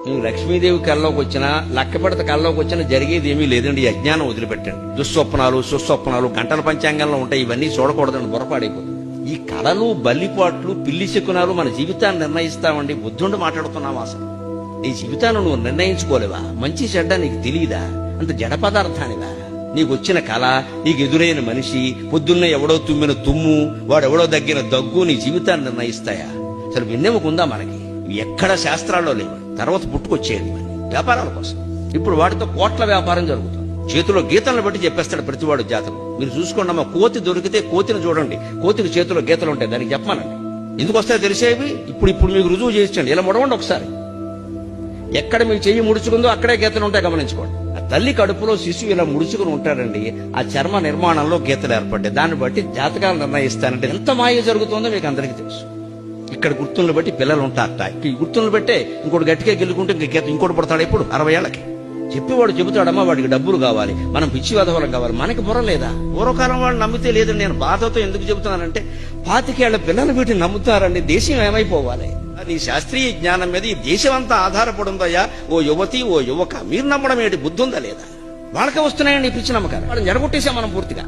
నువ్వు లక్ష్మీదేవి కల్లోకి వచ్చినా లక్కపడత కల్లోకి వచ్చినా జరిగేది ఏమీ లేదండి. ఈ అజ్ఞానం వదిలిపెట్టండి. దుస్వప్నాలు సుస్వప్నాలు గంటల పంచాంగంలో ఉంటాయి. ఇవన్నీ చూడకూడదండి, బుర్రపాడైపోతుంది. ఈ కళలు బల్లిపాట్లు పిల్లి శకునాలు మన జీవితాన్ని నిర్ణయిస్తామండి. బుద్ధుండి మాట్లాడుతున్నావా? అసలు నీ జీవితాన్ని నువ్వు నిర్ణయించుకోలేవా? మంచి చెడ్డ నీకు తెలియదా? అంత జడ పదార్థానివా? నీకు వచ్చిన కళ, నీకు ఎదురైన మనిషి, పొద్దున్న ఎవడో తుమ్మిన తుమ్ము, వాడెవడో దగ్గిన దగ్గు నీ జీవితాన్ని నిర్ణయిస్తాయా? అసలు విన్నెముకుందా మనకి? ఎక్కడ శాస్త్రాల్లో లేవు. తర్వాత పుట్టుకొచ్చేది వ్యాపారాల కోసం. ఇప్పుడు వాటితో కోట్ల వ్యాపారం జరుగుతుంది. చేతిలో గీతలను బట్టి చెప్పేస్తాడు ప్రతివాడు జాతకం. మీరు చూసుకోండి అమ్మా, కోతి దొరికితే కోతిని చూడండి. కోతికి చేతిలో గీతలు ఉంటాయి, దానికి చెప్పమానండి. ఎందుకు వస్తాయో తెలిసేవి ఇప్పుడు మీకు రుజువు చేయించండి. ఇలా ముడవండి ఒకసారి. ఎక్కడ మీ చెయ్యి ముడుచుకుందో అక్కడే గీతలు ఉంటాయి, గమనించుకోండి. ఆ తల్లి కడుపులో శిశువు ఇలా ముడుచుకుని ఉంటాడండి. ఆ చర్మ నిర్మాణంలో గీతలు ఏర్పడ్డాయి. దాన్ని బట్టి జాతకాలు నిర్ణయిస్తానంటే ఎంత మాయ జరుగుతుందో మీకు అందరికీ తెలుసు. ఇక్కడ గుర్తులను బట్టి పిల్లలు ఉంటారట. ఈ గుర్తులను బట్టే ఇంకోటి గట్టిగా గెలుకుంటే ఇంకోటి పడతాడు. ఇప్పుడు 60 ఏళ్ళకి చెప్పేవాడు చెబుతాడమ్మా, వాడికి డబ్బులు కావాలి, మనం పిచ్చి వదవలం కావాలి. మనకి బుర్ర లేదా? పూర్వకాలం వాళ్ళు నమ్మితే లేదని నేను బాధతో ఎందుకు చెబుతున్నానంటే, 25 ఏళ్ల పిల్లలు వీటిని నమ్ముతారండి. దేశం ఏమైపోవాలి? నీ శాస్త్రీయ జ్ఞానం మీద ఈ దేశం అంతా ఆధారపడుందయ్యా. ఓ యువతి, ఓ యువక, మీరు నమ్మడం ఏంటి? బుద్ధి ఉందా లేదా? వాళ్ళకే వస్తున్నాయండి పిచ్చి నమ్మకాలు. వాళ్ళని జడగొట్టేసాం మనం పూర్తిగా.